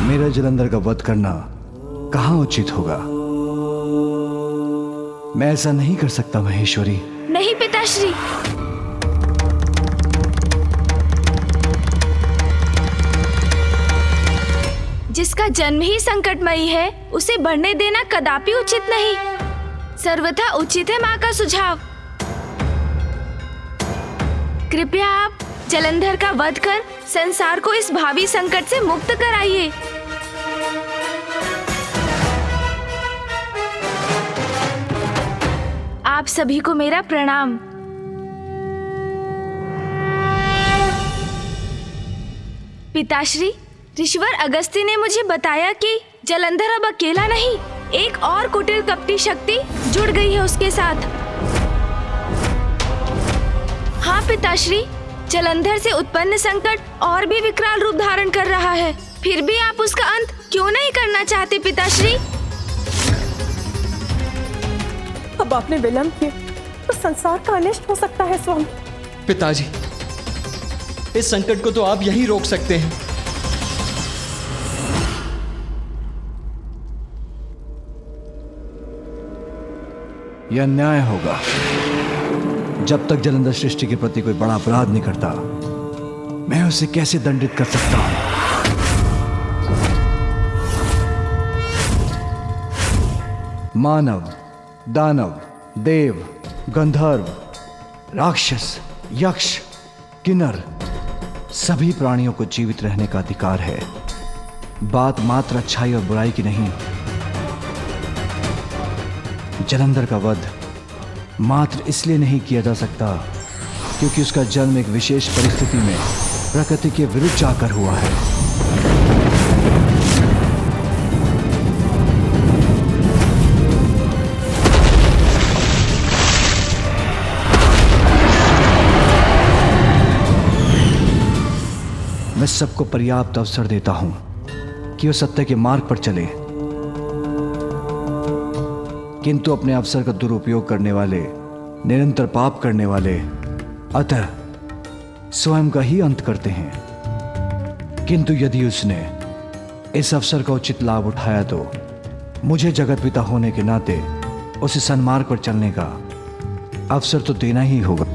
मेरा जलंधर का वध करना कहाँ उचित होगा? मैं ऐसा नहीं कर सकता महेश्वरी। नहीं पिताश्री, जिसका जन्म ही संकटमयी है उसे बढ़ने देना कदापि उचित नहीं। सर्वथा उचित है माँ का सुझाव। कृपया आप जलंधर का वध कर संसार को इस भावी संकट से मुक्त कराइए। आप सभी को मेरा प्रणाम। पिताश्री, ऋषिवर अगस्त्य ने मुझे बताया कि जलंधर अब अकेला नहीं, एक और कुटिल कपटी शक्ति जुड़ गई है उसके साथ। हाँ पिताश्री, जलंधर से उत्पन्न संकट और भी विकराल रूप धारण कर रहा है। फिर भी आप उसका अंत क्यों नहीं करना चाहते पिताश्री? अब आपने विलंब किया तो संसार का अनिष्ट हो सकता है स्वामी। पिताजी, इस संकट को तो आप यहीं रोक सकते हैं। यह न्याय होगा। जब तक जलंधर सृष्टि के प्रति कोई बड़ा अपराध नहीं करता, मैं उसे कैसे दंडित कर सकता हूं? मानव, दानव, देव, गंधर्व, राक्षस, यक्ष, किन्नर, सभी प्राणियों को जीवित रहने का अधिकार है। बात मात्र अच्छाई और बुराई की नहीं। जलंधर का वध मात्र इसलिए नहीं किया जा सकता क्योंकि उसका जन्म एक विशेष परिस्थिति में प्रकृति के विरुद्ध जाकर हुआ है। मैं सबको पर्याप्त अवसर देता हूं कि वो सत्य के मार्ग पर चले, किंतु अपने अवसर का दुरुपयोग करने वाले, निरंतर पाप करने वाले अतः स्वयं का ही अंत करते हैं। किंतु यदि उसने इस अवसर का उचित लाभ उठाया तो मुझे जगत पिता होने के नाते उसे सन्मार्ग पर चलने का अवसर तो देना ही होगा।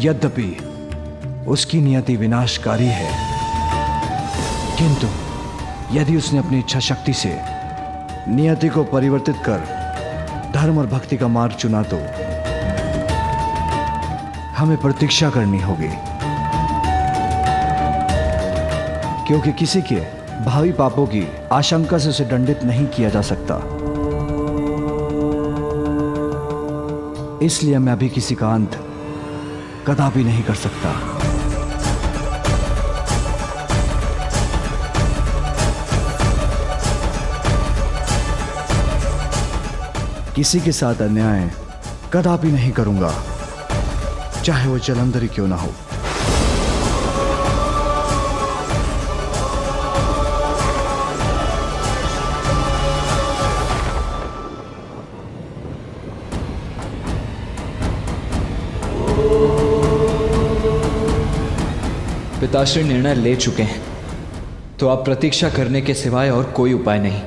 यद्यपि उसकी नियति विनाशकारी है, किंतु यदि उसने अपनी इच्छा शक्ति से नियति को परिवर्तित कर धर्म और भक्ति का मार्ग चुना तो हमें प्रतीक्षा करनी होगी, क्योंकि किसी के भावी पापों की आशंका से उसे दंडित नहीं किया जा सकता। इसलिए मैं अभी किसी का अंत कदापि नहीं कर सकता। किसी के साथ अन्याय कदापि नहीं करूंगा, चाहे वो जलंधर ही क्यों ना हो। पिताश्री निर्णय ले चुके हैं, तो आप प्रतीक्षा करने के सिवाय और कोई उपाय नहीं।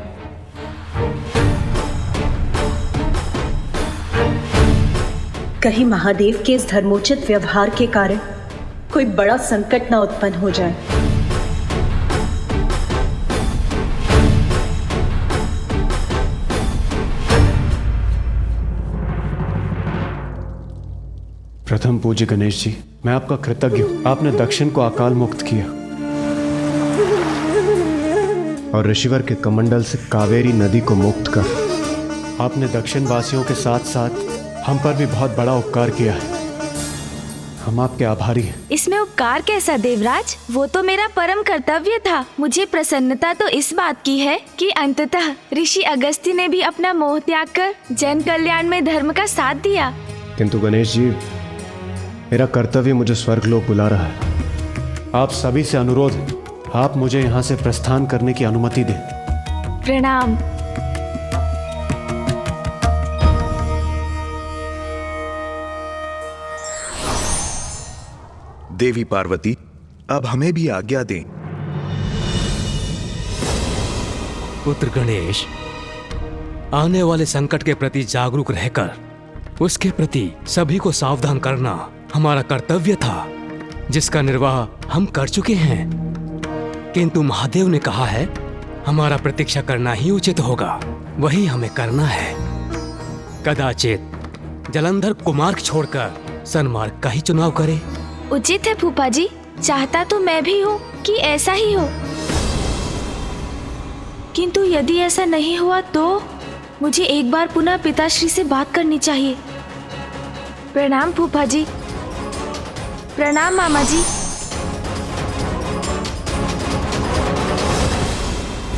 कहीं महादेव के इस धर्मोचित व्यवहार के कारण कोई बड़ा संकट न उत्पन्न हो जाए। प्रथम पूज्य गणेश जी, मैं आपका कृतज्ञ हूं। आपने दक्षिण को अकाल मुक्त किया और ऋषिवर के कमंडल से कावेरी नदी को मुक्त कर आपने दक्षिण वासियों के साथ साथ हम पर भी बहुत बड़ा उपकार किया है। हम आपके आभारी हैं। इसमें उपकार कैसा देवराज, वो तो मेरा परम कर्तव्य था। मुझे प्रसन्नता तो इस बात की है कि अंततः ऋषि अगस्त्य ने भी अपना मोह त्याग कर जन कल्याण में धर्म का साथ दिया। किंतु गणेश जी, मेरा कर्तव्य मुझे स्वर्गलोक बुला रहा है। आप सभी से अनुरोध है, आप मुझे यहाँ से प्रस्थान करने की अनुमति दें। प्रणाम। देवी पार्वती, अब हमें भी आज्ञा दें। पुत्र गणेश, आने वाले संकट के प्रति जागरूक रहकर उसके प्रति सभी को सावधान करना हमारा कर्तव्य था, जिसका निर्वाह हम कर चुके हैं। किंतु महादेव ने कहा है हमारा प्रतीक्षा करना ही उचित होगा, वही हमें करना है। कदाचित जलंधर कुमार्ग छोड़कर सन्मार्ग का ही चुनाव करे। उचित है फूफा जी, चाहता तो मैं भी हूँ कि ऐसा ही हो, किंतु यदि ऐसा नहीं हुआ तो मुझे एक बार पुनः पिताश्री से बात करनी चाहिए। प्रणाम फूफा जी। प्रणाम मामा जी।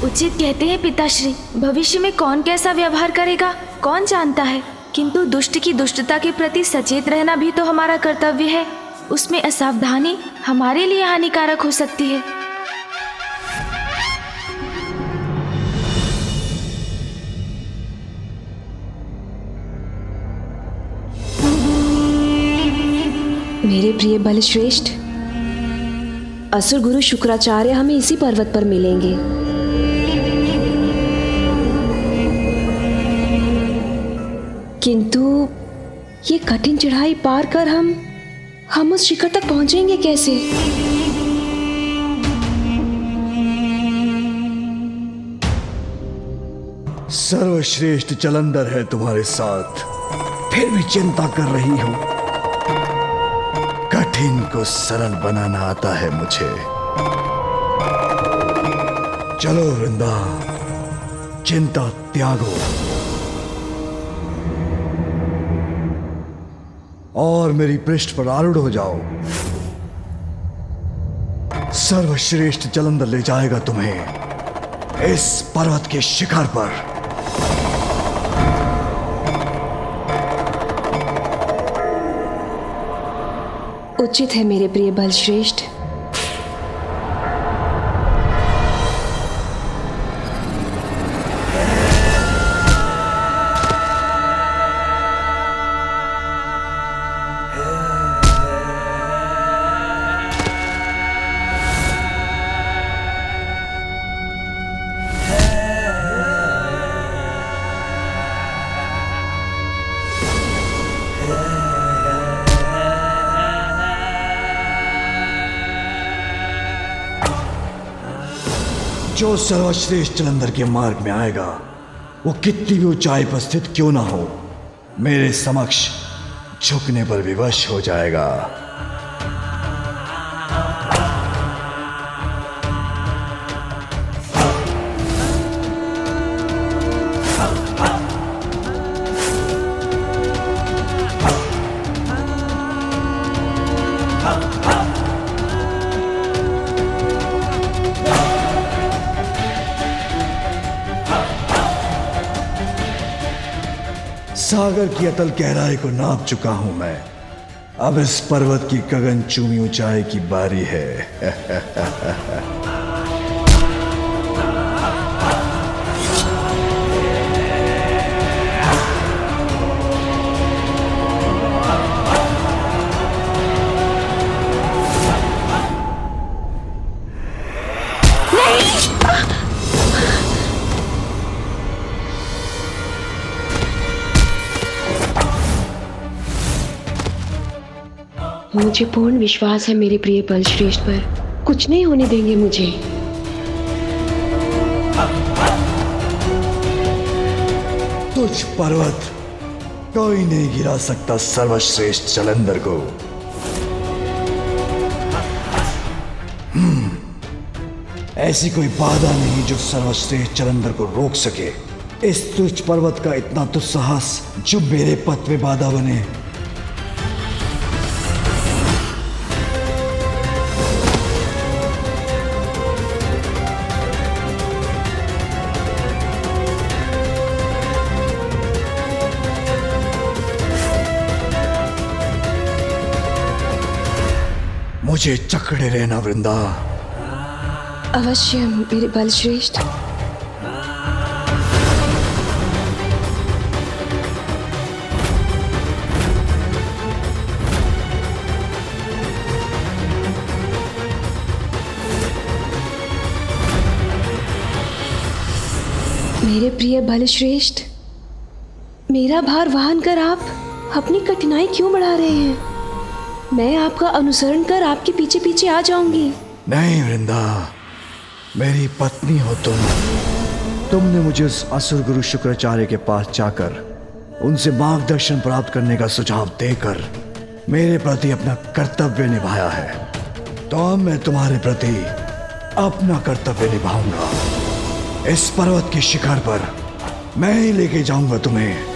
उचित कहते हैं पिताश्री, भविष्य में कौन कैसा व्यवहार करेगा कौन जानता है, किंतु दुष्ट की दुष्टता के प्रति सचेत रहना भी तो हमारा कर्तव्य है। उसमें असावधानी हमारे लिए हानिकारक हो सकती है। मेरे प्रिय बलश्रेष्ठ, असुर गुरु शुक्राचार्य हमें इसी पर्वत पर मिलेंगे। किंतु ये कठिन चढ़ाई पार कर हम उस शिखर तक पहुंचेंगे कैसे? सर्वश्रेष्ठ जलंधर है तुम्हारे साथ, फिर भी चिंता कर रही हो। कठिन को सरल बनाना आता है मुझे। चलो वृंदा, चिंता त्यागो और मेरी पृष्ठ पर आरूढ़ हो जाओ। सर्वश्रेष्ठ जलंधर ले जाएगा तुम्हें इस पर्वत के शिखर पर। उचित है मेरे प्रिय बलश्रेष्ठ। जो सर्वश्रेष्ठ जलंधर के मार्ग में आएगा, वो कितनी भी ऊंचाई पर स्थित क्यों ना हो, मेरे समक्ष झुकने पर विवश हो जाएगा। सागर की अतल गहराई को नाप चुका हूं मैं, अब इस पर्वत की गगनचूमी ऊंचाई की बारी है। मुझे पूर्ण विश्वास है मेरे प्रिय बलश्रेष्ठ पर, कुछ नहीं होने देंगे मुझे। तुझ पर्वत कोई नहीं गिरा सकता सर्वश्रेष्ठ जलंधर को। ऐसी कोई बाधा नहीं जो सर्वश्रेष्ठ जलंधर को रोक सके। इस तुच्छ पर्वत का इतना तो साहस जो मेरे पथ में बाधा बने। मुझे चकड़े रहना वृंदा। अवश्य मेरे बलश्रेष्ठ। मेरे प्रिय बलश्रेष्ठ, मेरा भार वहन कर आप अपनी कठिनाई क्यों बढ़ा रहे हैं? मैं आपका अनुसरण कर आपके पीछे पीछे आ जाऊंगी। नहीं वृंदा, मेरी पत्नी हो तुमने मुझे उस असुर गुरु शुक्राचार्य के पास जाकर उनसे मार्गदर्शन प्राप्त करने का सुझाव देकर मेरे प्रति अपना कर्तव्य निभाया है, तो अब मैं तुम्हारे प्रति अपना कर्तव्य निभाऊंगा। इस पर्वत के शिखर पर मैं ही लेके जाऊंगा तुम्हें।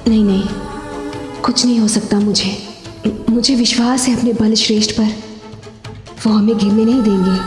नहीं नहीं, कुछ नहीं हो सकता। मुझे विश्वास है अपने बलश्रेष्ठ पर, वो हमें गिरने नहीं देंगे।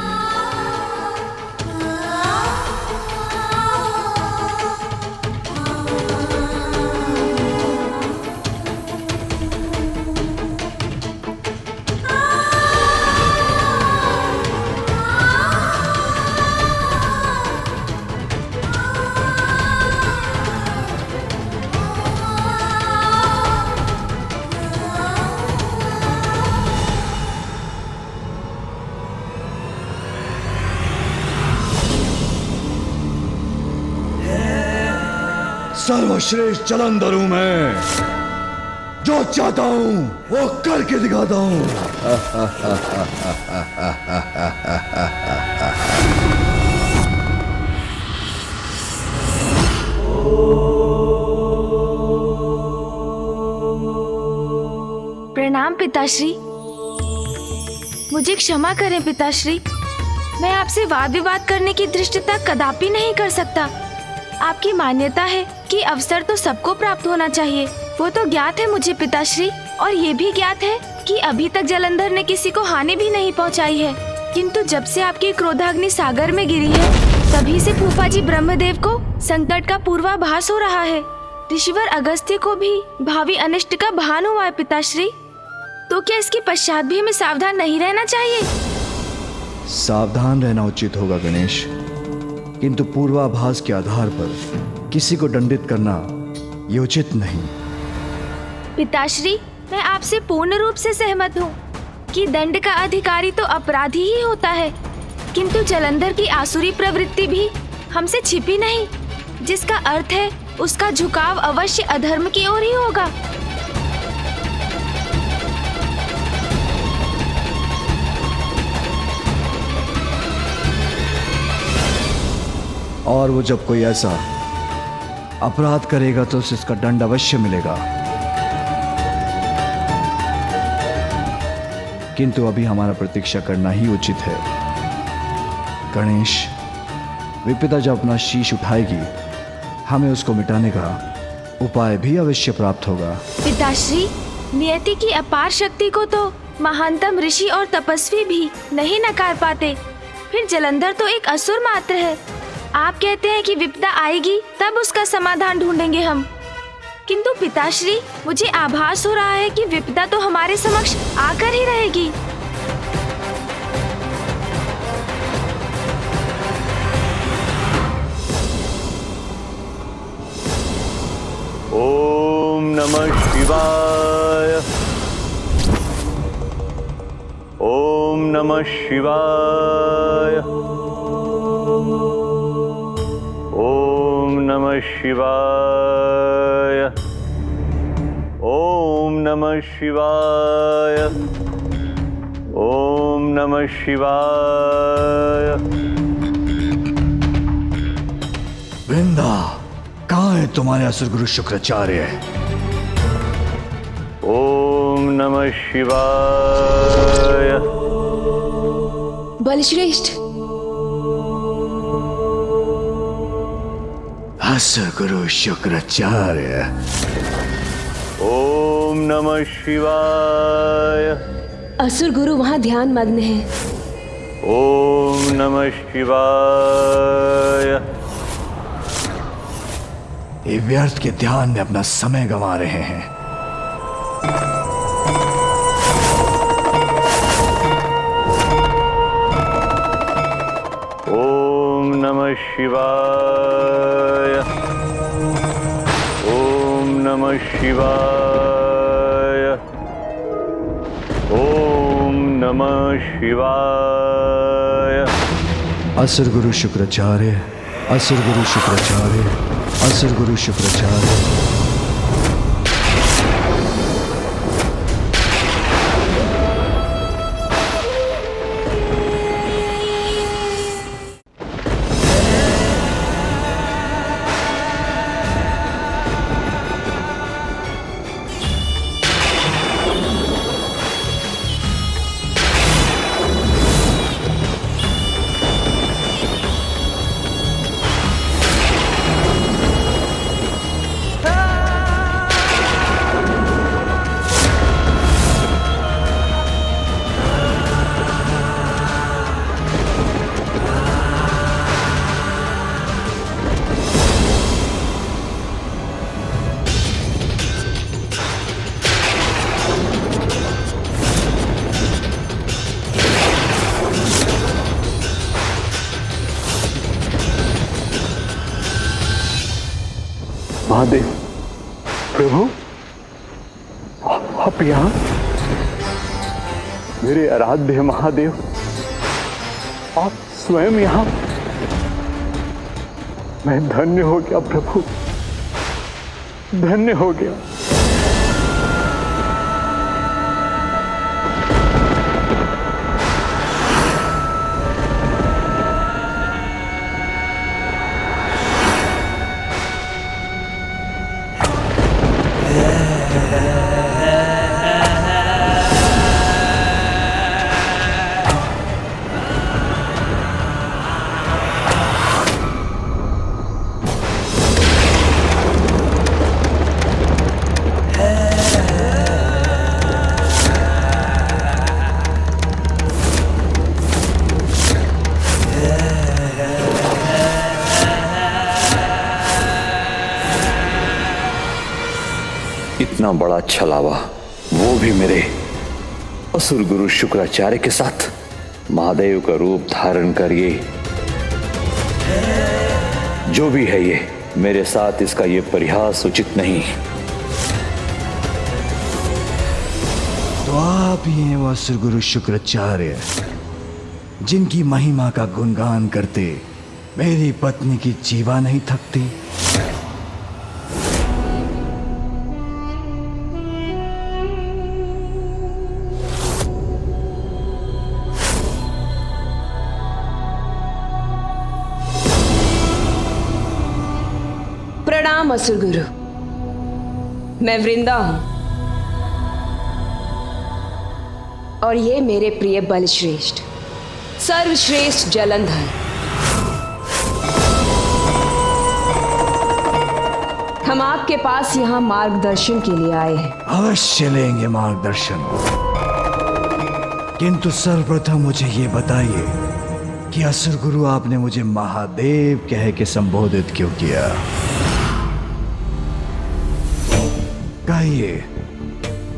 सर्वश्रेष्ठ जलंधर हूं मैं, जो चाहता हूं वो करके दिखाता हूं। प्रणाम पिताश्री। मुझे क्षमा करें पिताश्री, मैं आपसे वाद विवाद करने की धृष्टता कदापि नहीं कर सकता। आपकी मान्यता है कि अवसर तो सबको प्राप्त होना चाहिए, वो तो ज्ञात है मुझे पिताश्री, और ये भी ज्ञात है कि अभी तक जलंधर ने किसी को हानि भी नहीं पहुंचाई है। किंतु जब से आपकी क्रोधाग्नि सागर में गिरी है, तभी से फूफा जी ब्रह्मदेव को संकट का पूर्वाभास हो रहा है। ऋषिवर अगस्त्य को भी भावी अनिष्ट का भान हुआ है पिताश्री। तो क्या इसके पश्चात भी हमें सावधान नहीं रहना चाहिए? सावधान रहना उचित होगा गणेश, किंतु पूर्वाभास के आधार पर किसी को दंडित करना ये उचित नहीं। पिताश्री, मैं आपसे पूर्ण रूप से सहमत हूँ कि दंड का अधिकारी तो अपराधी ही होता है, किंतु जलंधर की आसुरी प्रवृत्ति भी हमसे छिपी नहीं, जिसका अर्थ है उसका झुकाव अवश्य अधर्म की ओर ही होगा। और वो जब कोई ऐसा अपराध करेगा तो उसे इसका दंड अवश्य मिलेगा। किंतु अभी हमारा प्रतीक्षा करना ही उचित है। गणेश, विपदा जब अपना शीश उठाएगी, हमें उसको मिटाने का उपाय भी अवश्य प्राप्त होगा। पिताश्री, नियति की अपार शक्ति को तो महानतम ऋषि और तपस्वी भी नहीं नकार पाते, फिर जलंधर तो एक असुर मात्र है। आप कहते हैं कि विपदा आएगी तब उसका समाधान ढूंढेंगे हम, किंतु पिताश्री, मुझे आभास हो रहा है कि विपदा तो हमारे समक्ष आकर ही रहेगी। ओम नमः शिवाय। ओम नमः शिवाय। ओम नमः शिवाय। ओम नमः शिवाय। ओम नमः शिवाय। वृंदा, कहाँ है तुम्हारे असुर गुरु शुक्राचार्य? ओम नमः शिवाय। बलश्रेष्ठ, असुर गुरु शुक्राचार्य। ओम ओम नमः शिवाय। असुर गुरु वहाँ ध्यान मग्न है। ओम नमः शिवाय। ये व्यर्थ के ध्यान में अपना समय गंवा रहे हैं। ओम नमः शिवाय। ओम नमः शिवाय। ओम नमः शिवाय। असुर गुरु शुक्राचार्य, असुर गुरु शुक्राचार्य, असुर गुरु शुक्राचार्य। महादेव, प्रभु, आप यहाँ? मेरे आराध्य महादेव, आप स्वयं यहाँ? मैं धन्य हो गया प्रभु, धन्य हो गया। इतना बड़ा छलावा, वो भी मेरे असुर गुरु शुक्राचार्य के साथ। महादेव का रूप धारण करिए। जो भी है ये, मेरे साथ इसका ये परिहास उचित नहीं। तो आप ही हैं वो असुर गुरु शुक्राचार्य, जिनकी महिमा का गुणगान करते मेरी पत्नी की जीवा नहीं थकती। प्रणाम असुर गुरु, मैं वृंदा हूं और ये मेरे प्रिय बलश्रेष्ठ, सर्वश्रेष्ठ जलंधर। हम आपके पास यहाँ मार्गदर्शन के लिए आए हैं। अवश्य लेंगे मार्गदर्शन, किंतु सर्वप्रथम मुझे ये बताइए कि असुर गुरु आपने मुझे महादेव कह के संबोधित क्यों किया? कहिए,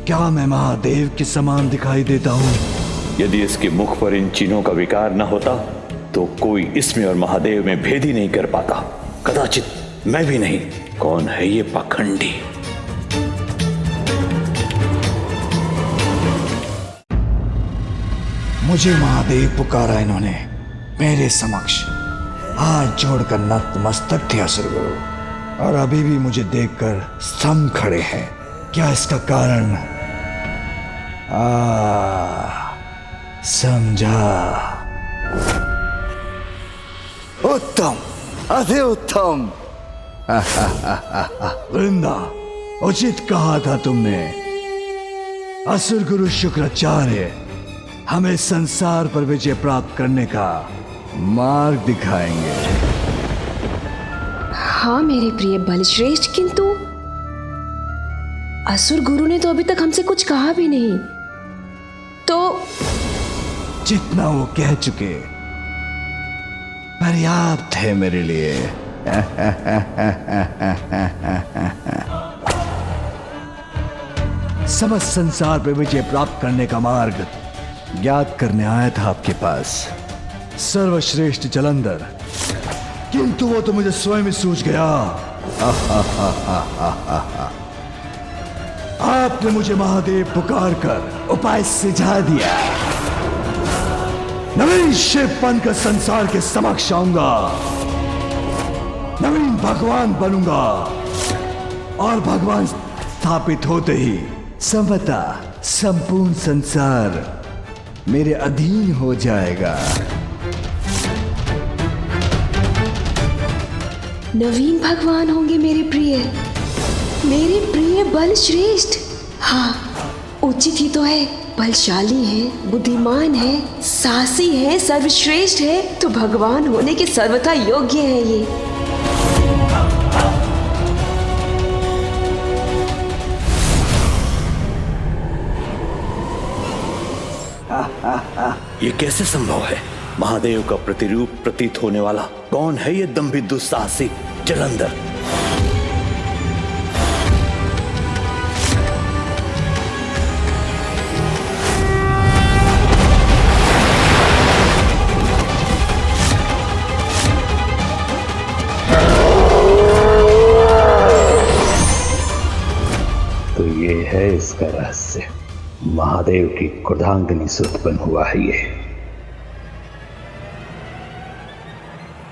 क्या मैं महादेव के समान दिखाई देता हूँ? यदि इसके मुख पर इन चिन्हों का विकार न होता तो कोई इसमें और महादेव में भेद ही नहीं कर पाता। कदाचित मैं भी नहीं। कौन है ये पाखंडी? मुझे महादेव पुकारा इन्होंने मेरे समक्ष। हाथ जोड़कर नतमस्तक थे असुर गुरु, और अभी भी मुझे देखकर स्तंभ खड़े हैं। क्या इसका कारण? समझा। उत्तम, अति उत्तम। वृंदा, उचित कहा था तुमने। असुर गुरु शुक्राचार्य हमें संसार पर विजय प्राप्त करने का मार्ग दिखाएंगे। हाँ मेरे प्रिय बलश्रेष्ठ, किंतु असुर गुरु ने तो अभी तक हमसे कुछ कहा भी नहीं, तो जितना वो कह चुके पर्याप्त है मेरे लिए। समस्त संसार पर विजय प्राप्त करने का मार्ग ज्ञात करने आया था आपके पास, सर्वश्रेष्ठ जलंधर, किंतु वो तो मुझे स्वयं ही सूझ गया। आपने मुझे महादेव पुकार कर उपाय सुझा दिया। नवीन शिव बनकर संसार के समक्ष आऊंगा, नवीन भगवान बनूंगा, और भगवान स्थापित होते ही संभवतः संपूर्ण संसार मेरे अधीन हो जाएगा। नवीन भगवान होंगे मेरे प्रिय बल श्रेष्ठ। हाँ, उचित ही तो है, बलशाली है, बुद्धिमान है, साहसी है, सर्वश्रेष्ठ है, तो भगवान होने के सर्वथा योग्य है ये। ये कैसे संभव है? महादेव का प्रतिरूप प्रतीत होने वाला कौन है ये दंभित दुस्साहसी जलंधर? तो ये है इसका रहस्य। महादेव की क्रोधाग्नि से उत्पन्न हुआ है ये।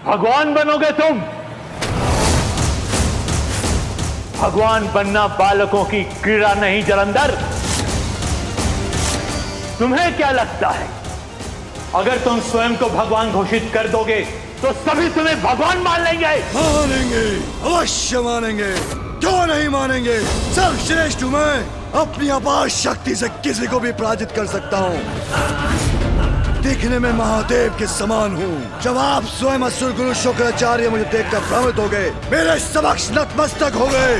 भगवान बनोगे तुम? भगवान बनना बालकों की क्रीड़ा नहीं जलंधर। तुम्हें क्या लगता है, अगर तुम स्वयं को भगवान घोषित कर दोगे तो सभी तुम्हें भगवान मान लेंगे? मानेंगे, अवश्य मानेंगे, क्यों नहीं मानेंगे? सर्वश्रेष्ठ हूं मैं, अपनी अपार शक्ति से किसी को भी पराजित कर सकता हूं। दिखने में महादेव के समान हूं। जब आप स्वयं असुर गुरु शुक्राचार्य मुझे देखकर भ्रमित हो गए, मेरे समक्ष नतमस्तक हो गए,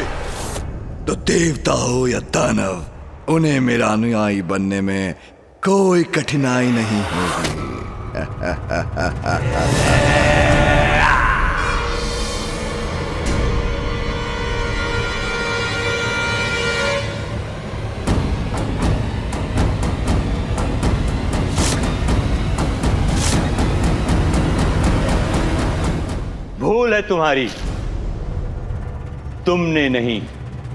तो देवता हो या दानव, उन्हें मेरा अनुयायी बनने में कोई कठिनाई नहीं होगी। भूल है तुम्हारी, तुमने नहीं,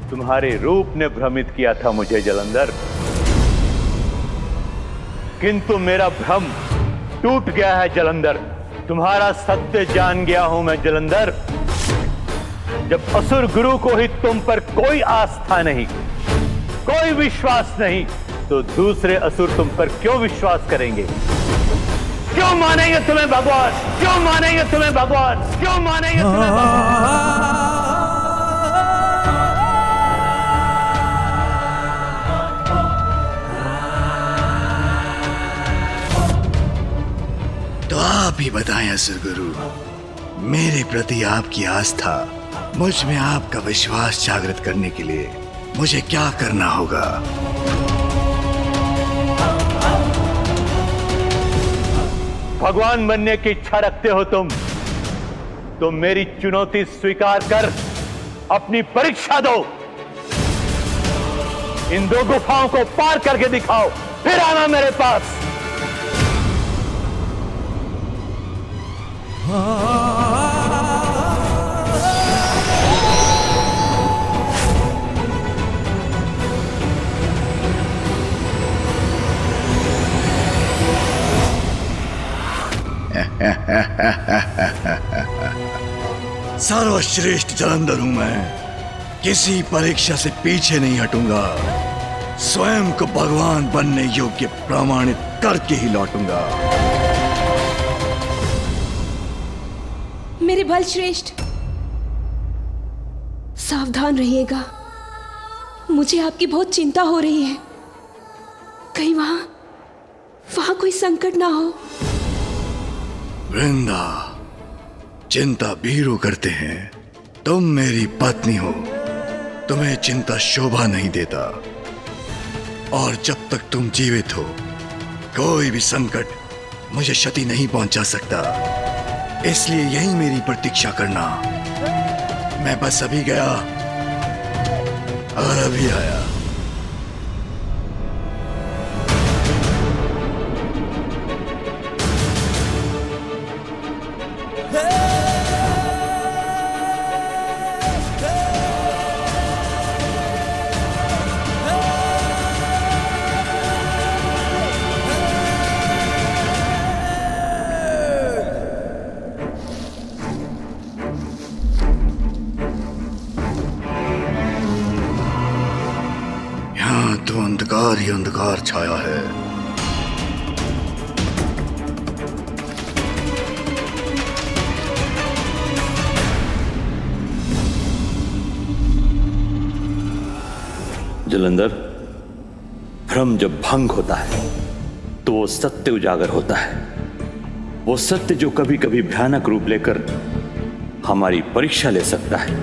तुम्हारे रूप ने भ्रमित किया था मुझे जलंधर। किंतु मेरा भ्रम टूट गया है जलंधर। तुम्हारा सत्य जान गया हूं मैं जलंधर। जब असुर गुरु को ही तुम पर कोई आस्था नहीं, कोई विश्वास नहीं, तो दूसरे असुर तुम पर क्यों विश्वास करेंगे? क्यों मानेंगे तुम्हें भगवान? क्यों मानेंगे तुम्हें भगवान? क्यों मानेंगे तुम्हें भगवान? तो आप ही बताएं असुर गुरु, मेरे प्रति आपकी आस्था, मुझ में आपका विश्वास जागृत करने के लिए मुझे क्या करना होगा? भगवान बनने की इच्छा रखते हो तुम, तो मेरी चुनौती स्वीकार कर अपनी परीक्षा दो। इन दो गुफाओं को पार करके दिखाओ, फिर आना मेरे पास। सर्वश्रेष्ठ जलंधर हूं मैं, किसी परीक्षा से पीछे नहीं हटूंगा। स्वयं को भगवान बनने योग्य प्रमाणित करके ही लौटूंगा। मेरे बल श्रेष्ठ, सावधान रहिएगा। मुझे आपकी बहुत चिंता हो रही है, कहीं वहां कोई संकट ना हो। वृंदा, चिंता वीरू करते हैं। तुम मेरी पत्नी हो, तुम्हें चिंता शोभा नहीं देता, और जब तक तुम जीवित हो कोई भी संकट मुझे क्षति नहीं पहुंचा सकता। इसलिए यही मेरी प्रतीक्षा करना। मैं बस अभी गया और अभी आया। तो अंधकार ही अंधकार छाया है। जलंधर, भ्रम जब भंग होता है तो वो सत्य उजागर होता है। वो सत्य जो कभी कभी भयानक रूप लेकर हमारी परीक्षा ले सकता है।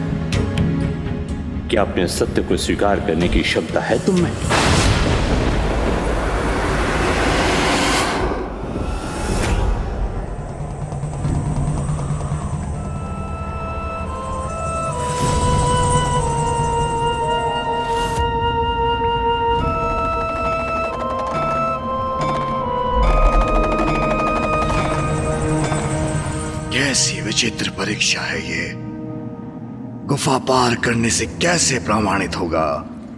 क्या अपने सत्य को स्वीकार करने की क्षमता है तुम में? कैसी विचित्र परीक्षा है ये। गुफा पार करने से कैसे प्रमाणित होगा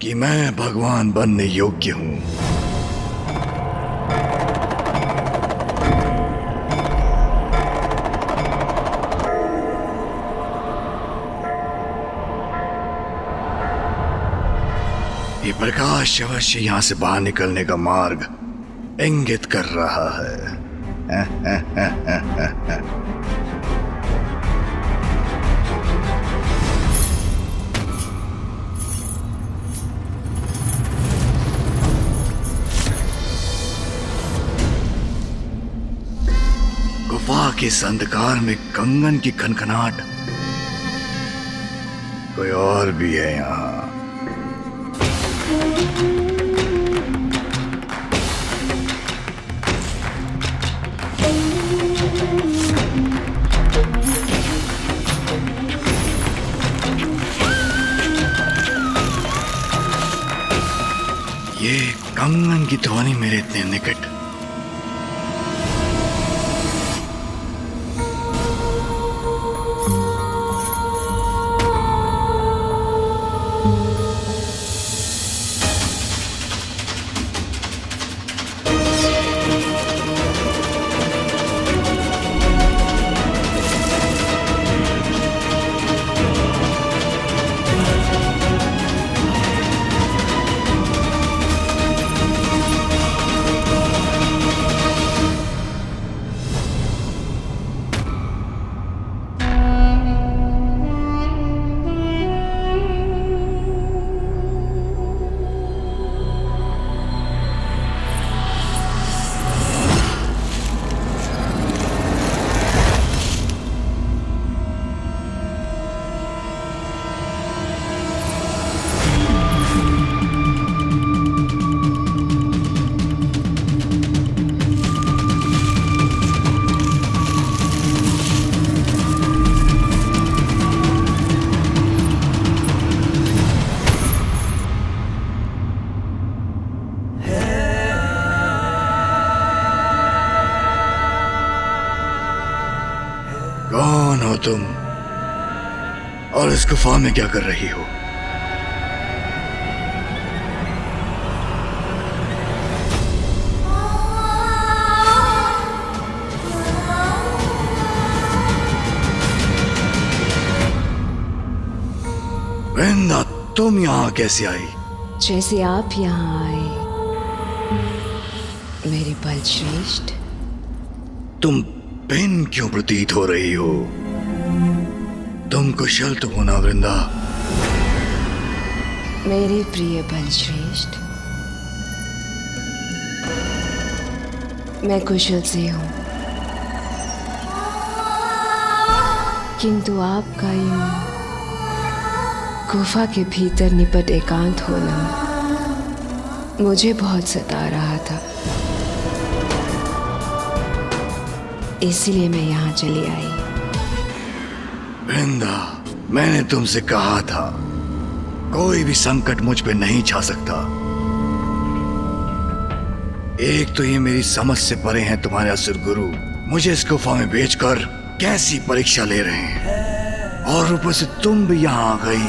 कि मैं भगवान बनने योग्य हूं? ये प्रकाश अवश्य यहां से बाहर निकलने का मार्ग इंगित कर रहा है। गुफा के इस अंधकार में कंगन की खनखनाहट। कोई और भी है यहाँ। ये कंगन की ध्वनि मेरे इतने निकट। कौन हो तुम और इस गुफा में क्या कर रही हो? वृंदा, तुम यहाँ कैसे आई? जैसे आप यहाँ आए मेरे बलश्रेष्ठ। तुम भिन्न क्यों प्रतीत हो रही हो? तुम कुशल तो हो ना वृंदा? मेरे प्रिय बलश्रेष्ठ, मैं कुशल से हूँ, किंतु आपका यूं गुफा के भीतर निपट एकांत होना मुझे बहुत सता रहा था, इसलिए मैं यहाँ चली आई। वृंदा, मैंने तुमसे कहा था कोई भी संकट मुझ पे नहीं छा सकता। एक तो ये मेरी समझ से परे हैं तुम्हारे असुर गुरु, मुझे इस गुफा में भेजकर कैसी परीक्षा ले रहे हैं, और ऊपर से तुम भी यहां आ गई।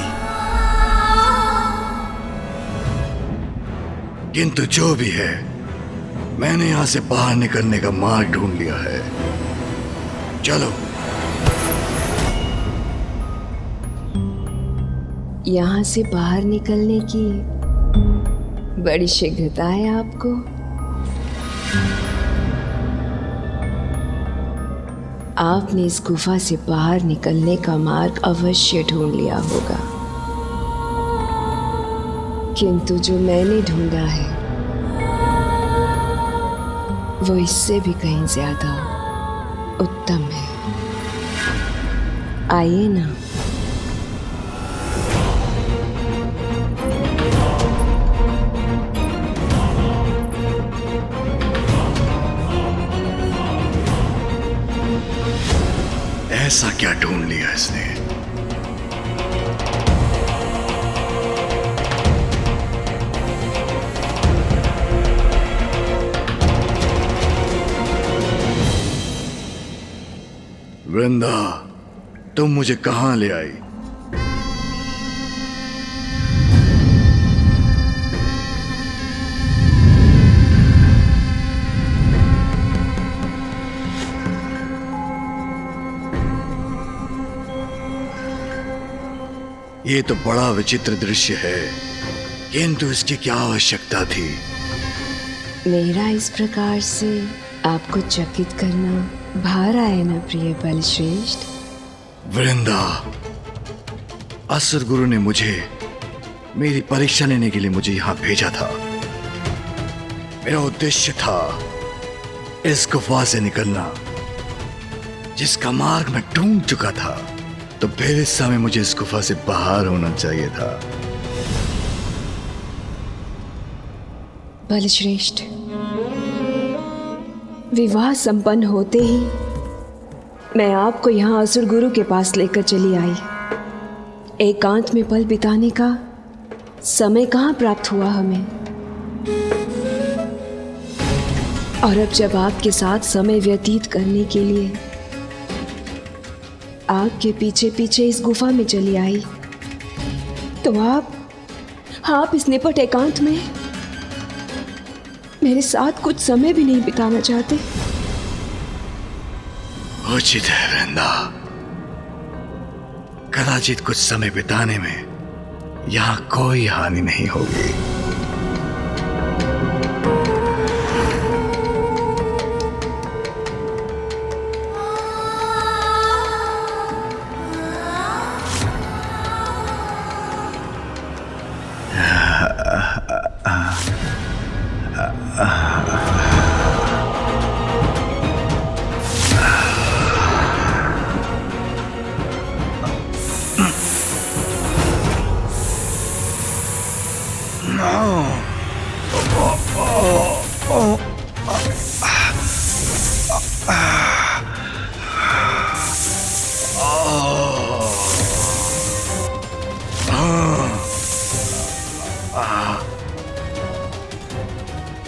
किंतु जो भी है, मैंने यहां से बाहर निकलने का मार्ग ढूंढ लिया है। चलो। यहाँ से बाहर निकलने की बड़ी शीघ्रता है आपको। आपने इस गुफा से बाहर निकलने का मार्ग अवश्य ढूंढ लिया होगा, किंतु जो मैंने ढूंढा है वो इससे भी कहीं ज्यादा उत्तम है। आइए ना। ऐसा क्या ढूंढ लिया इसने? वृंदा, तुम मुझे कहां ले आई? ये तो बड़ा विचित्र दृश्य है, किंतु इसकी क्या आवश्यकता थी? मेरा इस प्रकार से आपको चकित करना भार आए ना प्रिय बलश्रेष्ठ। वृंदा, असुर गुरु ने मुझे मेरी परीक्षा लेने के लिए मुझे यहां भेजा था। मेरा उद्देश्य था इस गुफा से निकलना, जिसका मार्ग मैं ढूंढ चुका था। तो फिर इस समय मुझे इस गुफा से बाहर होना चाहिए था। बलश्रेष्ठ, विवाह संपन्न होते ही मैं आपको यहाँ असुर गुरु के पास लेकर चली आई। एकांत में पल बिताने का समय कहाँ प्राप्त हुआ हमें, और अब जब आपके साथ समय व्यतीत करने के लिए आपके पीछे पीछे इस गुफा में चली आई, तो आप इस निपट एकांत में मेरे साथ कुछ समय भी नहीं बिताना चाहते। उचित है वृंदा, कदाचित कुछ समय बिताने में यहां कोई हानि नहीं होगी।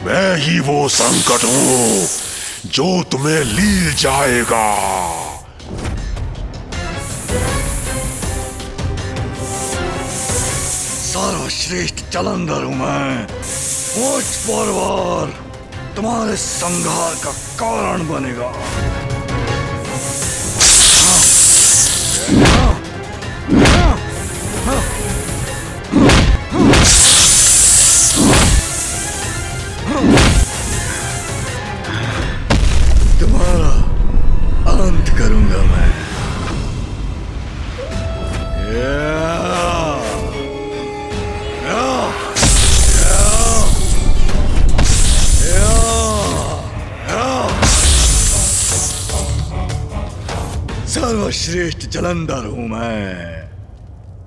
मैं ही वो संकट हूं जो तुम्हें लील जाएगा। सर्वश्रेष्ठ जलंधर हूं मैं। मुझ पर वार तुम्हारे संहार का कारण बनेगा। तुम्हारा अंत करूंगा मैं। सर्वश्रेष्ठ जलंधर हूं मैं।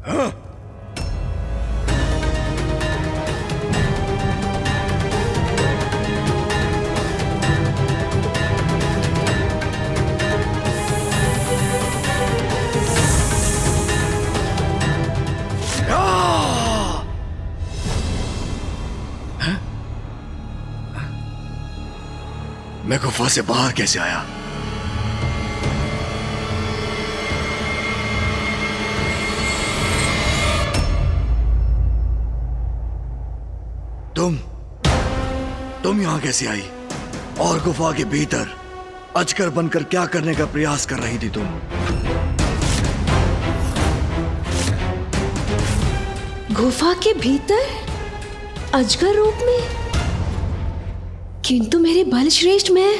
हाँ? मैं गुफा से बाहर कैसे आया? तुम यहां कैसे आई? और गुफा के भीतर अजगर बनकर क्या करने का प्रयास कर रही थी तुम? गुफा के भीतर अजगर रूप में? किंतु मेरे बलश्रेष्ठ, मैं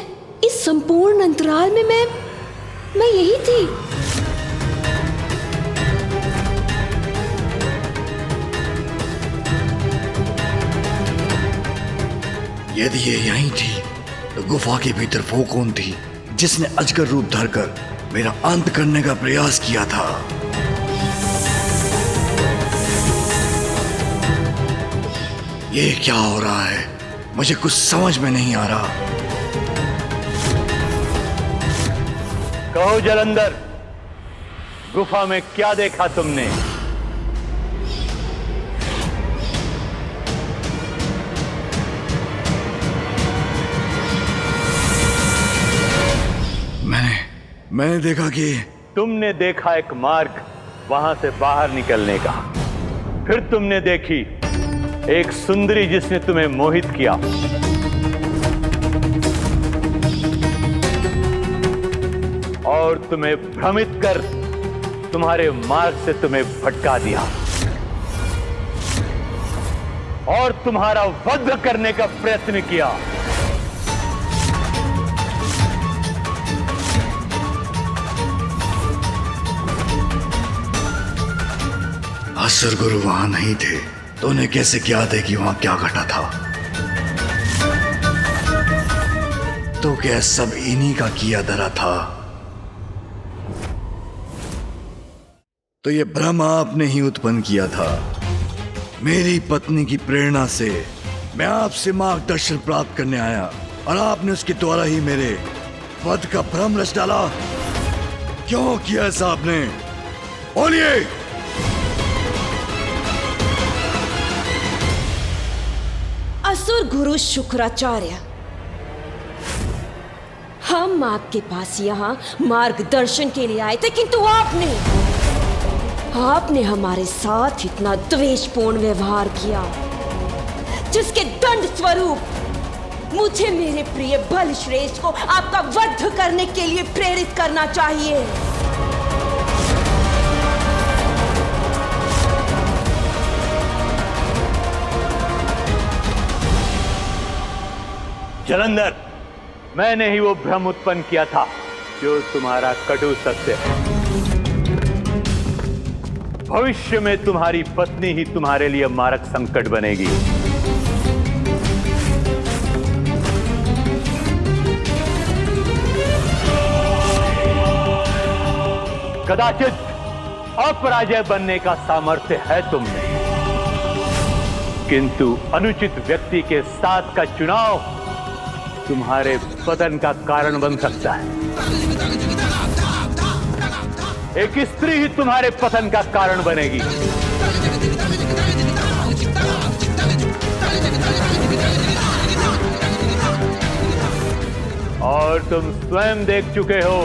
इस संपूर्ण अंतराल में मैं यही थी। यदि ये यहीं थी तो गुफा के भीतर वो कौन थी जिसने अजगर रूप धरकर मेरा अंत करने का प्रयास किया था? ये क्या हो रहा है? मुझे कुछ समझ में नहीं आ रहा। कहो जलंधर, गुफा में क्या देखा तुमने? मैंने देखा कि तुमने देखा एक मार्ग वहां से बाहर निकलने का। फिर तुमने देखी एक सुंदरी जिसने तुम्हें मोहित किया। और तुम्हें भ्रमित कर तुम्हारे मार्ग से तुम्हें भटका दिया और तुम्हारा वध करने का प्रयत्न किया। असुर गुरु वहां नहीं थे तो उन्हें कैसे याद है कि वहां क्या घटा था? तो क्या सब इन्हीं का किया धरा था? तो ये भ्रम आपने ही उत्पन्न किया था। मेरी पत्नी की प्रेरणा से मैं आपसे मार्गदर्शन प्राप्त करने आया और आपने उसके द्वारा ही मेरे वध का भ्रम रच डाला। क्यों किया ऐसा आपने? बोलिए। असुर गुरु शुक्राचार्य, हम आपके पास यहाँ मार्गदर्शन के लिए आए थे, किंतु आपने हमारे साथ इतना द्वेषपूर्ण व्यवहार किया जिसके दंड स्वरूप मुझे मेरे प्रिय बलश्रेष्ठ को आपका वध करने के लिए प्रेरित करना चाहिए। जलंधर, मैंने ही वो भ्रम उत्पन्न किया था जो तुम्हारा कटु सत्य है। भविष्य में तुम्हारी पत्नी ही तुम्हारे लिए मारक संकट बनेगी। कदाचित अपराजय बनने का सामर्थ्य है तुमने, किंतु अनुचित व्यक्ति के साथ का चुनाव तुम्हारे पतन का कारण बन सकता है। एक स्त्री ही तुम्हारे पतन का कारण बनेगी। और तुम स्वयं देख चुके हो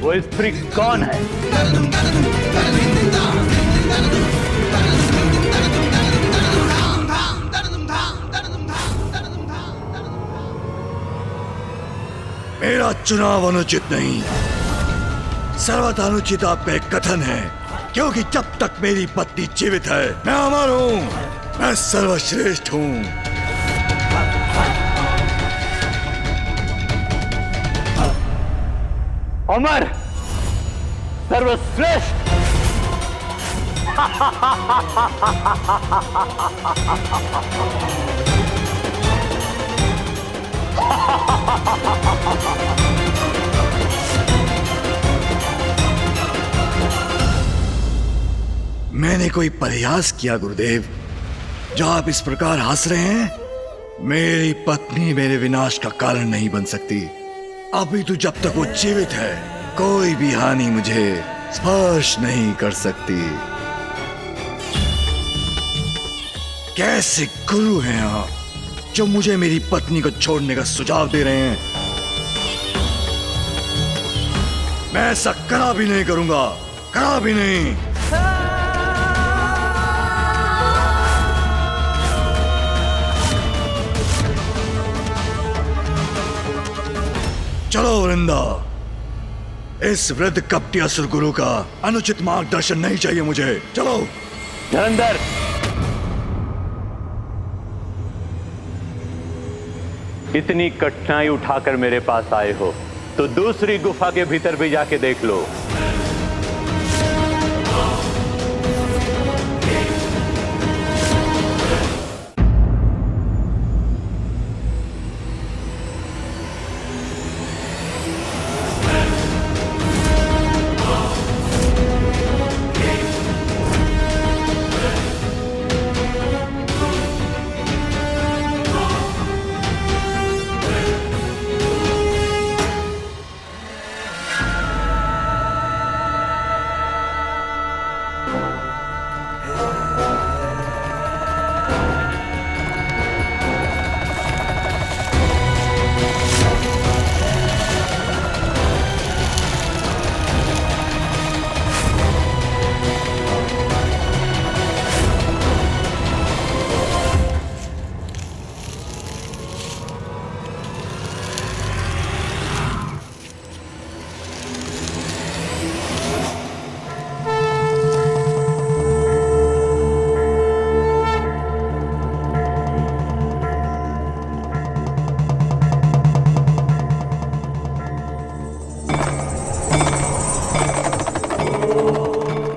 वो स्त्री कौन है। मेरा चुनाव अनुचित नहीं, सर्वथा अनुचित आपका एक कथन है, क्योंकि जब तक मेरी पत्नी जीवित है मैं अमर हूं, मैं सर्वश्रेष्ठ हूं। अमर, सर्वश्रेष्ठ। मैंने कोई प्रयास किया गुरुदेव जो आप इस प्रकार हंस रहे हैं? मेरी पत्नी मेरे विनाश का कारण नहीं बन सकती। अभी तो जब तक वो जीवित है कोई भी हानि मुझे स्पर्श नहीं कर सकती। कैसे गुरु हैं आप जो मुझे मेरी पत्नी को छोड़ने का सुझाव दे रहे हैं? मैं ऐसा करा भी नहीं करूंगा, करा भी नहीं। चलो वृंदा, इस वृद्ध कपटी असुर गुरु का अनुचित मार्गदर्शन नहीं चाहिए मुझे। चलो। जलंधर, इतनी कठिनाई उठाकर मेरे पास आए हो तो दूसरी गुफा के भीतर भी जाके देख लो।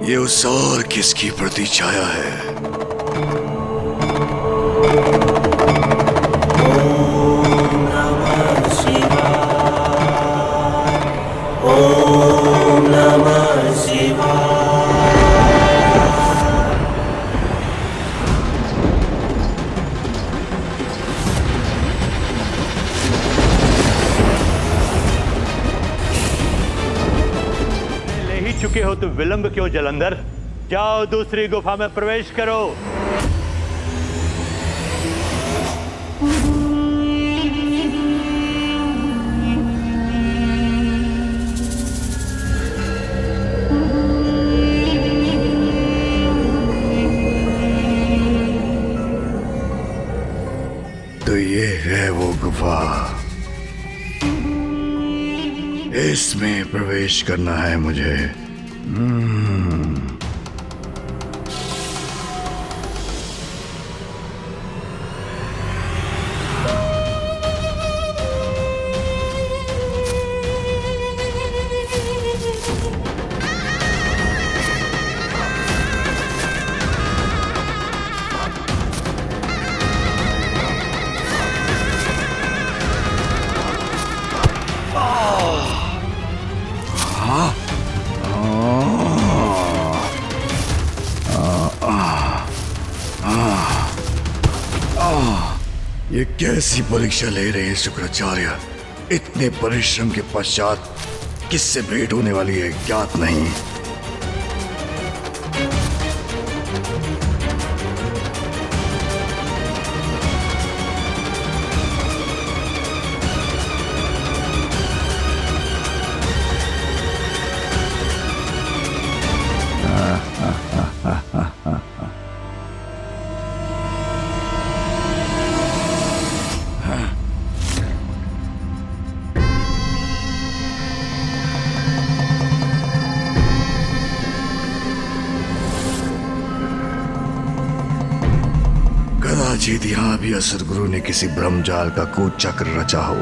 ये उस और किसकी प्रतिछाया है? ओम नमः शिवाय, ओम नमः शिवाय। चुके हो तो विलंब क्यों जलंधर? जाओ दूसरी गुफा में प्रवेश करो। तो ये है वो गुफा, इसमें प्रवेश करना है मुझे। ये कैसी परीक्षा ले रहे हैं शुक्राचार्य? इतने परिश्रम के पश्चात किससे भेंट होने वाली है ज्ञात नहीं। कदाचित यहाँ भी असुर गुरु ने किसी ब्रह्मजाल का कूचक्र रचा हो।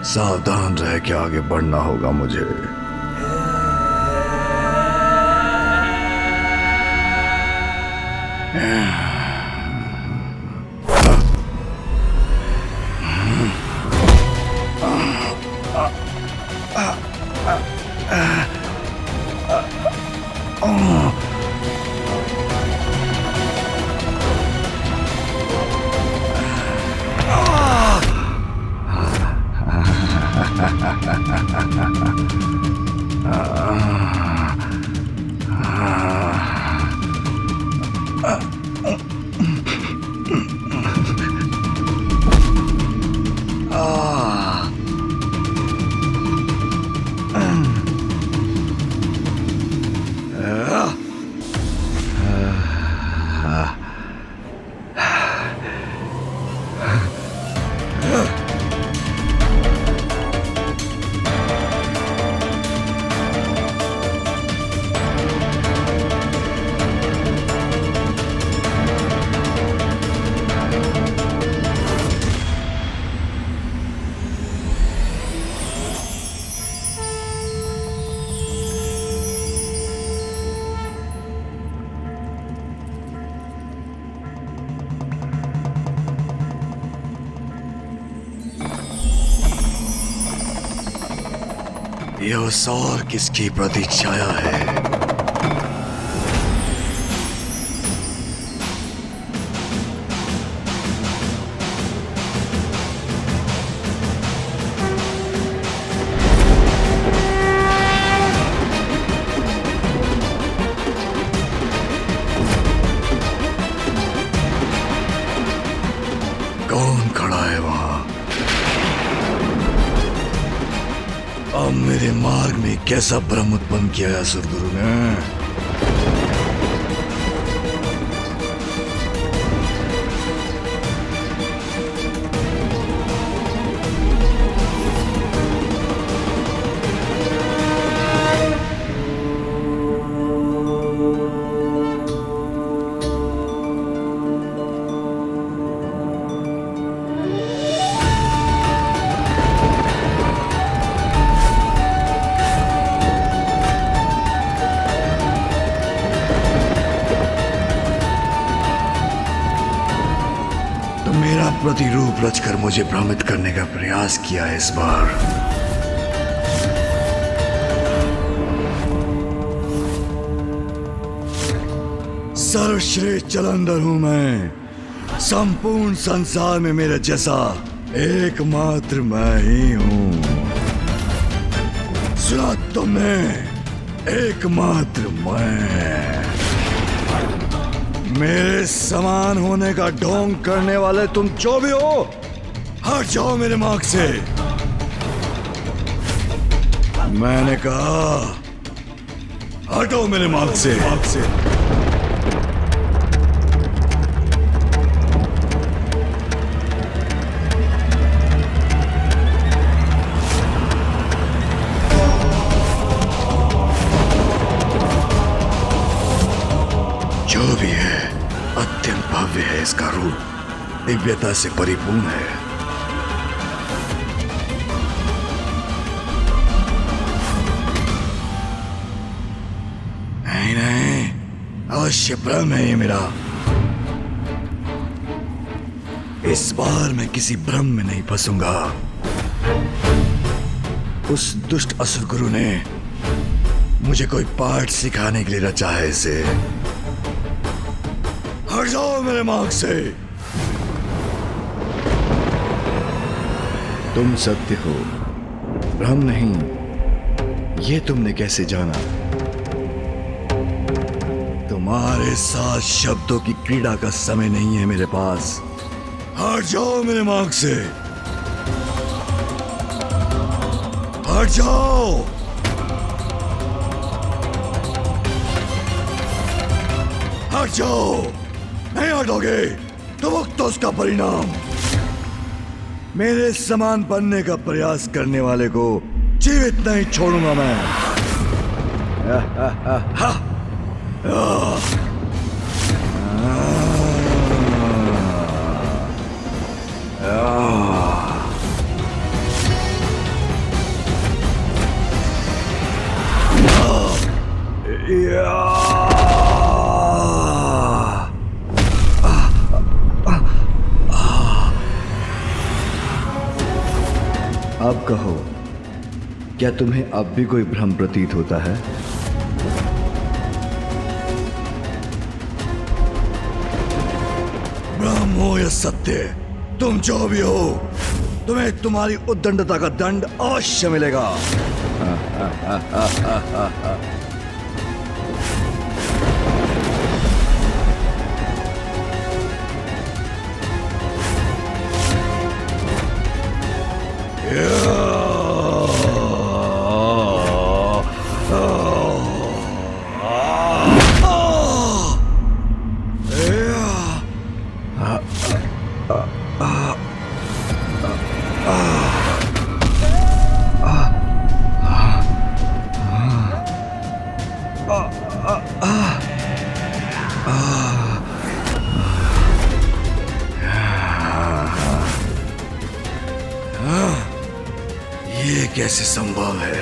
सावधान रह के आगे बढ़ना होगा मुझे। यह उस और किसकी प्रतीक्षाया है? कौन खड़ा है वहां? अब मेरे मार्ग में कैसा भ्रम उत्पन्न किया है असुर गुरु ने? मेरा प्रतिरूप रचकर मुझे भ्रमित करने का प्रयास किया है इस बार। सर्वश्रेष्ठ जलंधर हूं मैं। संपूर्ण संसार में मेरे जैसा एकमात्र मैं ही हूं। सुना तुमने? एकमात्र मैं। मेरे समान होने का ढोंग करने वाले तुम जो भी हो, हट जाओ मेरे मार्ग से। मैंने कहा हटो मेरे मार्ग से। जो भी है अत्यंत भव्य है। इसका रूप दिव्यता से परिपूर्ण है। नहीं, अवश्य भ्रम है ये मेरा। इस बार मैं किसी भ्रम में नहीं फंसूंगा। उस दुष्ट असुर गुरु ने मुझे कोई पाठ सिखाने के लिए रचा है इसे। हट जाओ मेरे मार्ग से। तुम सत्य हो, भ्रम नहीं। ये तुमने कैसे जाना? तुम्हारे साथ शब्दों की क्रीड़ा का समय नहीं है मेरे पास। हट जाओ मेरे मार्ग से। हट जाओ। हट जाओ। नहीं हटोगे तो वक्त उसका परिणाम। मेरे समान बनने का प्रयास करने वाले को जीवित नहीं छोड़ूंगा मैं। अब कहो, क्या तुम्हें अब भी कोई भ्रम प्रतीत होता है? भ्रम हो या सत्य, तुम जो भी हो, तुम्हें तुम्हारी उद्दंडता का दंड अवश्य मिलेगा। कैसे संभव है?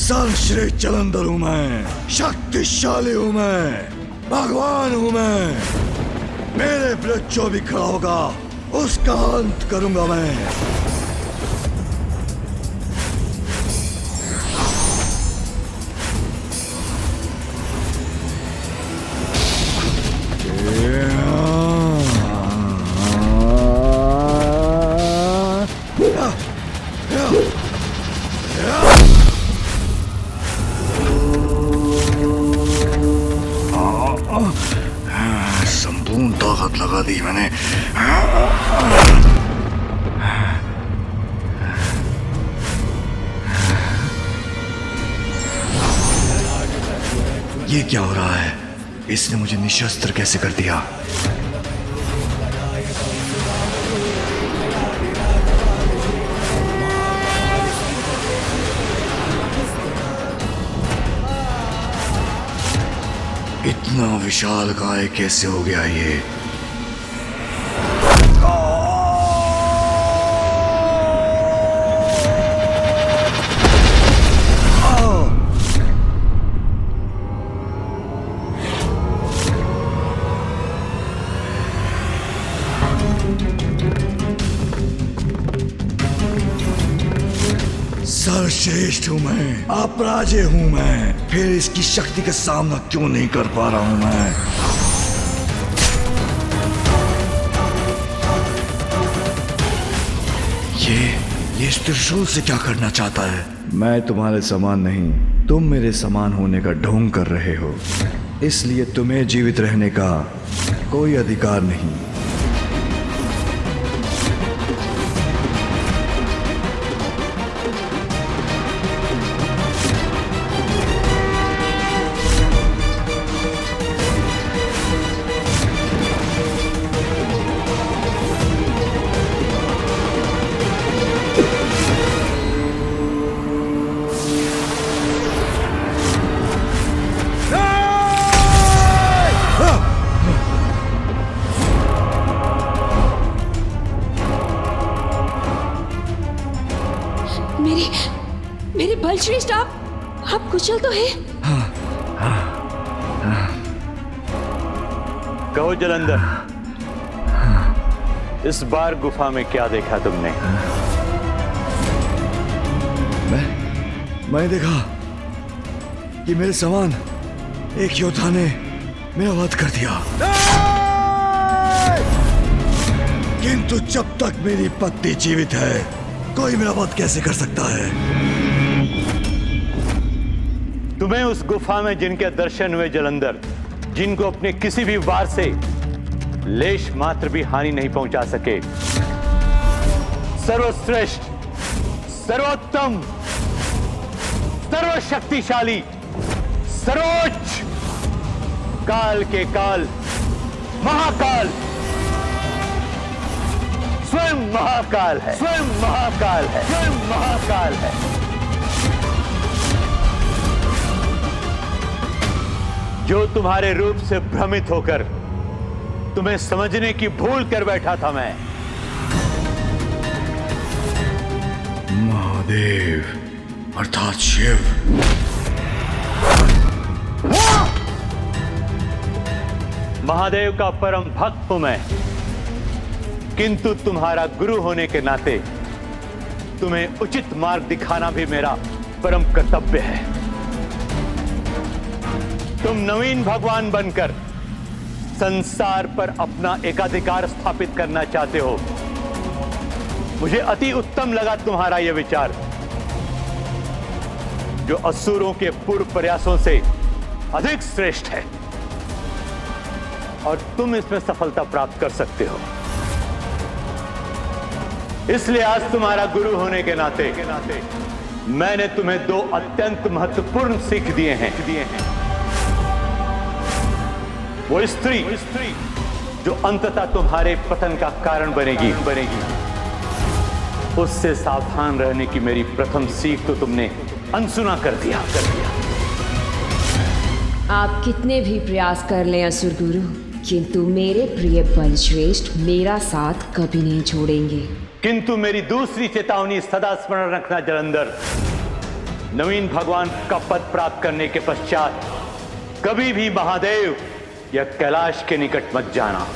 सर्वश्रेष्ठ जलंधर हूं मैं, शक्तिशाली हूं मैं, भगवान हूं मैं। मेरे विरुद्ध जो भी खड़ा होगा उसका अंत करूंगा मैं। संपूर्ण ताकत लगा दी मैंने। ये क्या हो रहा है? इसने मुझे निशस्त्र कैसे कर दिया? इतना विशाल काय कैसे हो गया ये? सर्वश्रेष्ठ हूं मैं, अपराजय हूं मैं, फिर इसकी शक्ति का सामना क्यों नहीं कर पा रहा हूं मैं? ये इस त्रिशूल से क्या करना चाहता है? मैं तुम्हारे समान नहीं, तुम मेरे समान होने का ढोंग कर रहे हो, इसलिए तुम्हें जीवित रहने का कोई अधिकार नहीं। मेरे बलश्रेष्ठ, आप कुशल तो हैं? कहो जलंधर, इस बार गुफा में क्या देखा तुमने? मैं देखा कि मेरे समान एक योद्धा ने मेरा वध कर दिया, किंतु जब तक मेरी पत्नी जीवित है कोई मेरा वध कैसे कर सकता है? तुम्हें उस गुफा में जिनके दर्शन हुए जलंधर, जिनको अपने किसी भी वार से लेश मात्र भी हानि नहीं पहुंचा सके, सर्वश्रेष्ठ, सर्वोत्तम, सर्वशक्तिशाली, सर्वोच्च, काल के काल, महाकाल, स्वयं महाकाल है, स्वयं महाकाल है, स्वयं महाकाल है। जो तुम्हारे रूप से भ्रमित होकर तुम्हें समझने की भूल कर बैठा था मैं। महादेव अर्थात शिव। महादेव का परम भक्त हूं मैं, किंतु तुम्हारा गुरु होने के नाते तुम्हें उचित मार्ग दिखाना भी मेरा परम कर्तव्य है। तुम नवीन भगवान बनकर संसार पर अपना एकाधिकार स्थापित करना चाहते हो। मुझे अति उत्तम लगा तुम्हारा यह विचार, जो असुरों के पूर्व प्रयासों से अधिक श्रेष्ठ है, और तुम इसमें सफलता प्राप्त कर सकते हो। इसलिए आज तुम्हारा गुरु होने के नाते मैंने तुम्हें दो अत्यंत महत्वपूर्ण सीख दिए हैं। वो स्त्री जो अंततः तुम्हारे पतन का कारण बनेगी, उससे सावधान रहने की मेरी प्रथम सीख तो तुमने अनसुना कर दिया। आप कितने भी प्रयास कर लें असुर गुरु, किंतु मेरे प्रिय बलश्रेष्ठ मेरा साथ कभी नहीं छोड़ेंगे। किंतु मेरी दूसरी चेतावनी सदा स्मरण रखना जलंधर। नवीन भगवान का पद प्राप्त करने के पश्चात कभी भी महादेव या कैलाश के निकट मत जाना,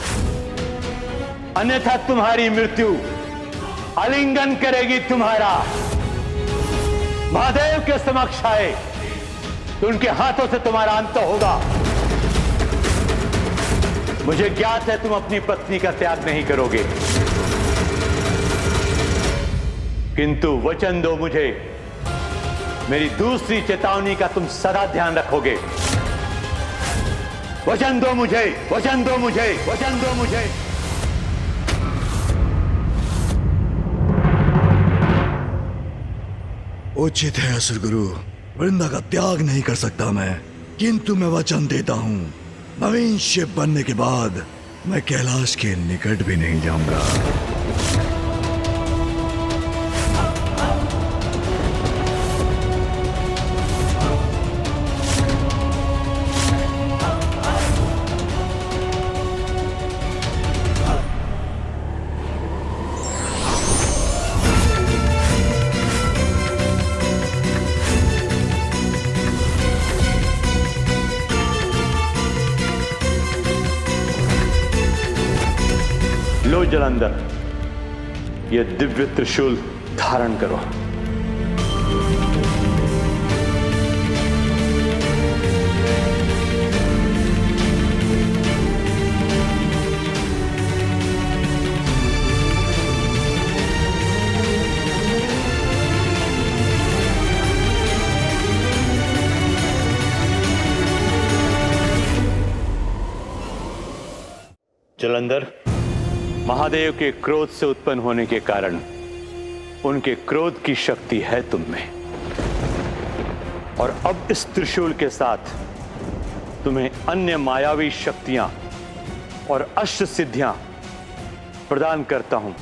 अन्यथा तुम्हारी मृत्यु आलिंगन करेगी तुम्हारा। महादेव के समक्ष आए तो उनके हाथों से तुम्हारा अंत होगा। मुझे ज्ञात है तुम अपनी पत्नी का त्याग नहीं करोगे, किंतु वचन दो मुझे, मेरी दूसरी चेतावनी का तुम सदा ध्यान रखोगे। वचन दो मुझे, वचन दो मुझे, वचन दो मुझे। उचित है असुर गुरु, वृंदा का त्याग नहीं कर सकता मैं, किंतु मैं वचन देता हूं, नवीन शिव बनने के बाद मैं कैलाश के निकट भी नहीं जाऊंगा। लो जलंधर, ये दिव्य त्रिशूल धारण करो। जलंधर, महादेव के क्रोध से उत्पन्न होने के कारण उनके क्रोध की शक्ति है तुम में, और अब इस त्रिशूल के साथ तुम्हें अन्य मायावी शक्तियां और अष्ट सिद्धियां प्रदान करता हूं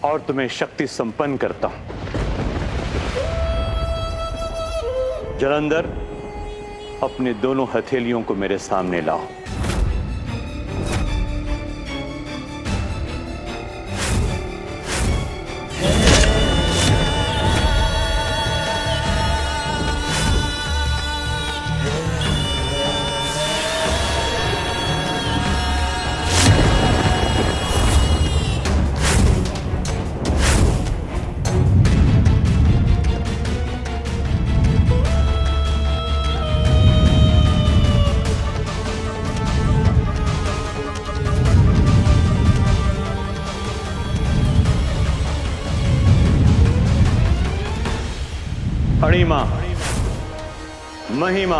और तुम्हें शक्ति संपन्न करता हूं। जलंधर, अपने दोनों हथेलियों को मेरे सामने लाओ। अणिमा, महिमा,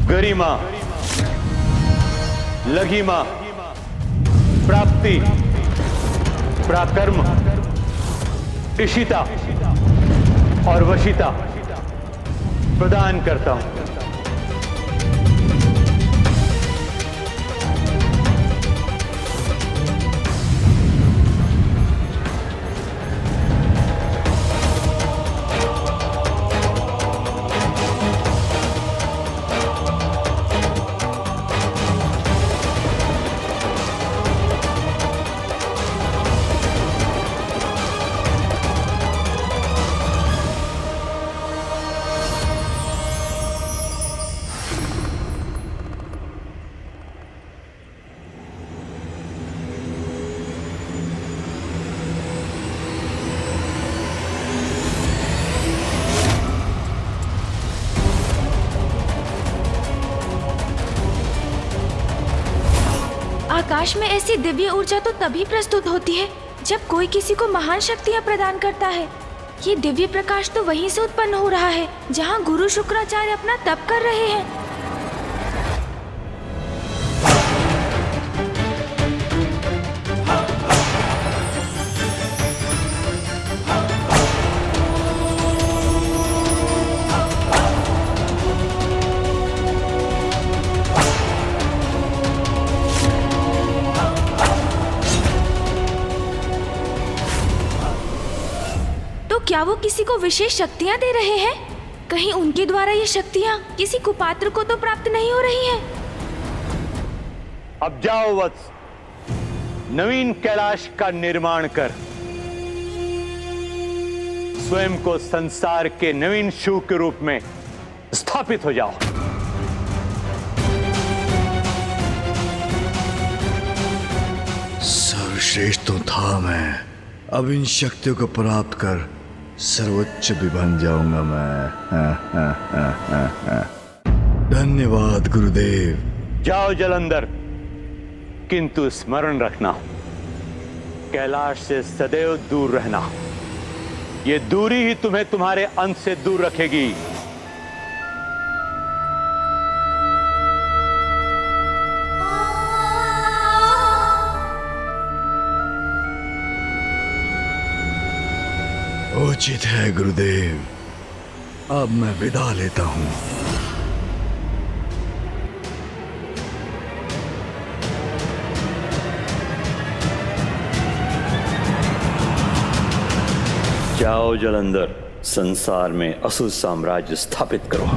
गरिमा, लघिमा, प्राप्ति, प्राकर्म, इशिता और वशिता प्रदान करता हूं। आकाश में ऐसी दिव्य ऊर्जा तो तभी प्रस्तुत होती है जब कोई किसी को महान शक्तियां प्रदान करता है। ये दिव्य प्रकाश तो वहीं से उत्पन्न हो रहा है जहां गुरु शुक्राचार्य अपना तप कर रहे हैं। क्या वो किसी को विशेष शक्तियां दे रहे हैं? कहीं उनके द्वारा ये शक्तियां किसी कुपात्र को तो प्राप्त नहीं हो रही हैं? अब जाओ वत्स, नवीन कैलाश का निर्माण कर स्वयं को संसार के नवीन शिव के रूप में स्थापित हो जाओ। सर्वश्रेष्ठ तो था मैं, अब इन शक्तियों को प्राप्त कर सर्वोच्च भी बन जाऊंगा मैं। धन्यवाद गुरुदेव। जाओ जलंधर, किंतु स्मरण रखना, कैलाश से सदैव दूर रहना। ये दूरी ही तुम्हें तुम्हारे अंत से दूर रखेगी। उचित है गुरुदेव, अब मैं विदा लेता हूं। जाओ जलंधर, संसार में असुर साम्राज्य स्थापित करो।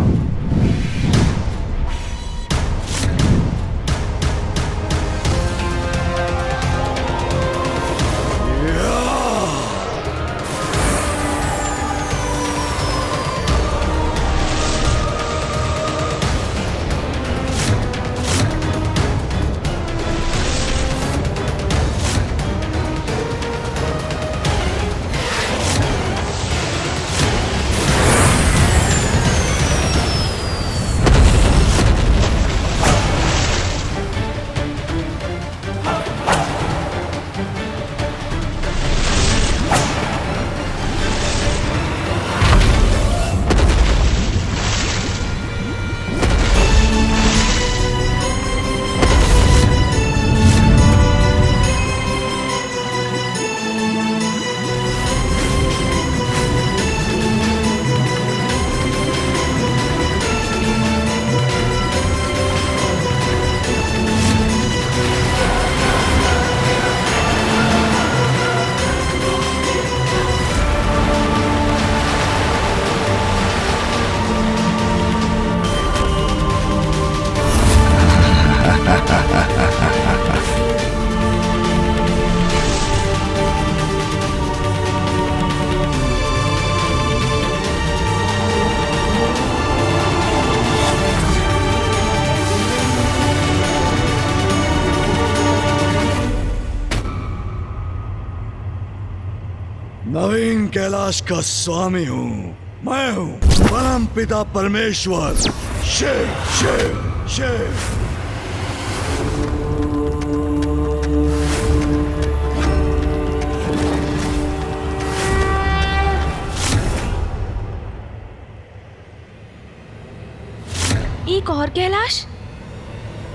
नवीन कैलाश का स्वामी हूं, मैं हूं परम पिता परमेश्वर शिव शिव शिव। एक और कैलाश?